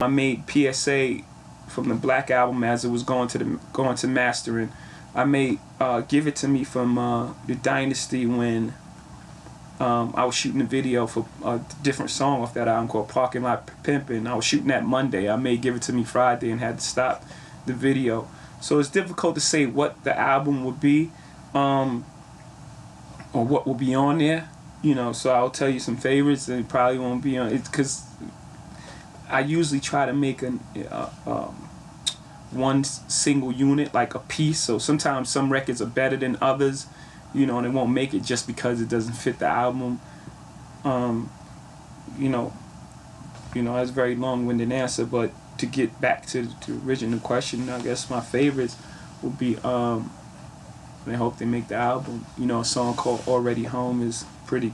I made PSA from the Black album as it was going to mastering. I made Give It To Me from the Dynasty when I was shooting a video for a different song off that album called Parking Lot Pimpin'. I was shooting that Monday. I made Give It To Me Friday and had to stop the video. So it's difficult to say what the album would be or what will be on there. You know, so I'll tell you some favorites and it probably won't be on it because I usually try to make one single unit, like a piece. So sometimes some records are better than others, you know, and it won't make it just because it doesn't fit the album. You know, that's a very long-winded answer, but to get back to the original question, I guess my favorites would be, I hope they make the album. You know, a song called Already Home is pretty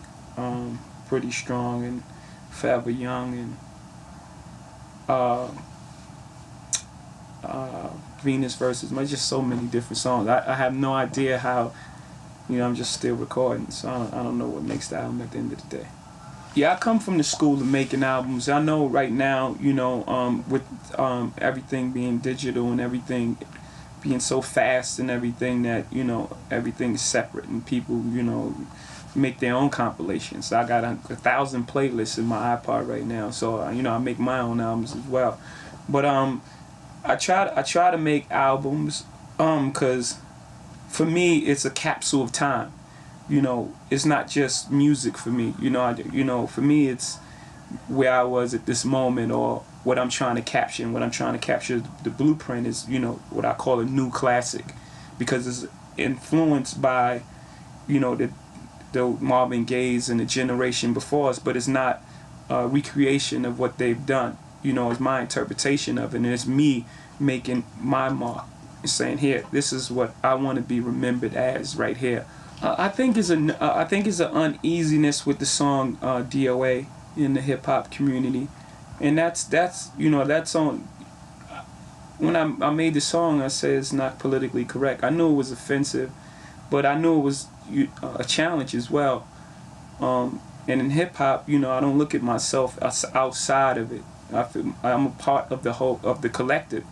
strong, and Forever Young, and Venus Versus, just so many different songs. I have no idea how, you know, I'm just still recording, so I don't know what makes the album at the end of the day. Yeah, I come from the school of making albums. I know right now, you know, with everything being digital and everything being so fast and everything, that, you know, everything is separate and people, you know, make their own compilations. So I got 1,000 playlists in my iPod right now, so you know, I make my own albums as well. But I try to make albums because for me it's a capsule of time. You know, it's not just music for me. You know, for me it's where I was at this moment, or what I'm trying to capture. And what I'm trying to capture, the blueprint, is, you know, what I call a new classic, because it's influenced by, you know, the Marvin Gaye's and the generation before us, but it's not a recreation of what they've done. You know, it's my interpretation of it, and it's me making my mark and saying, here, this is what I want to be remembered as right here. I think it's an uneasiness with the song DOA in the hip hop community, and that's you know, that's on. When I made the song, I said it's not politically correct. I knew it was offensive, but I knew it was a challenge as well. And in hip hop, you know, I don't look at myself outside of it. I'm a part of the collective,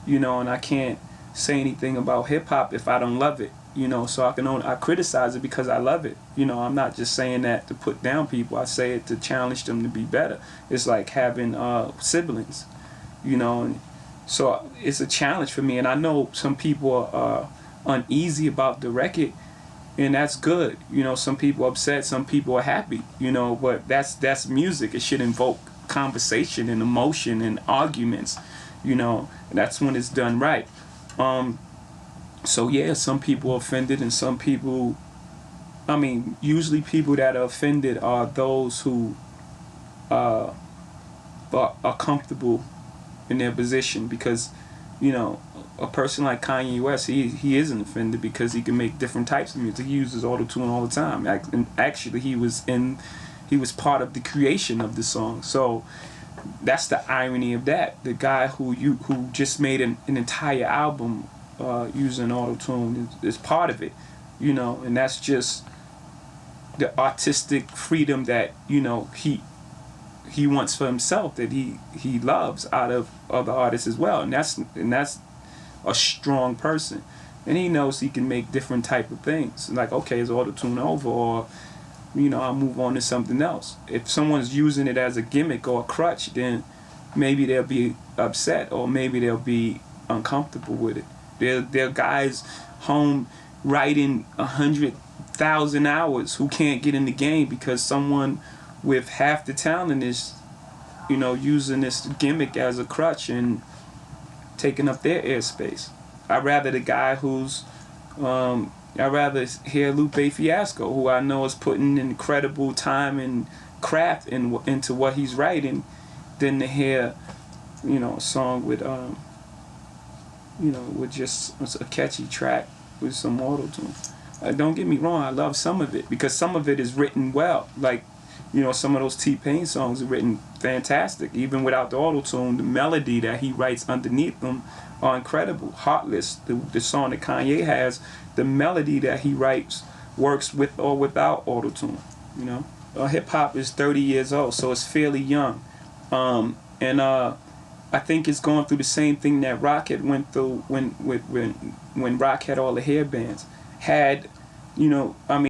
you know, and I can't say anything about hip hop if I don't love it, you know. So I criticize it because I love it. You know, I'm not just saying that to put down people. I say it to challenge them to be better. It's like having siblings, you know. And so it's a challenge for me, and I know some people are uneasy about the record, and that's good. You know, some people are upset, some people are happy, you know, but that's music. It should invoke conversation and emotion and arguments, you know, and that's when it's done right. So yeah, some people are offended, and some people, I mean, usually people that are offended are those who are comfortable in their position, because, you know, a person like Kanye West, he isn't offended because he can make different types of music. He uses auto-tune all the time. And actually, he was part of the creation of the song. So that's the irony of that. The guy who just made an entire album using auto-tune is part of it, you know, and that's just the artistic freedom that, you know, he wants for himself, that he loves out of other artists as well, and that's a strong person, and he knows he can make different type of things. Like, okay, is auto-tune over, or, you know, I'll move on to something else. If someone's using it as a gimmick or a crutch, then maybe they'll be upset, or maybe they'll be uncomfortable with it. There are guys home writing 100,000 hours who can't get in the game because someone with half the talent is, you know, using this gimmick as a crutch and taking up their airspace. I'd rather the guy who's, I'd rather hear Lupe Fiasco, who I know is putting incredible time and craft into what he's writing, than to hear, you know, a song with, you know, with just a catchy track with some auto-tune. Don't get me wrong, I love some of it, because some of it is written well. Like, you know, some of those T-Pain songs are written fantastic. Even without the auto-tune, the melody that he writes underneath them are incredible. Heartless, the song that Kanye has, the melody that he writes works with or without auto-tune, you know. Hip-hop is 30 years old, so it's fairly young. And I think it's going through the same thing that Rock had went through when Rock had all the hair bands. Had, I mean.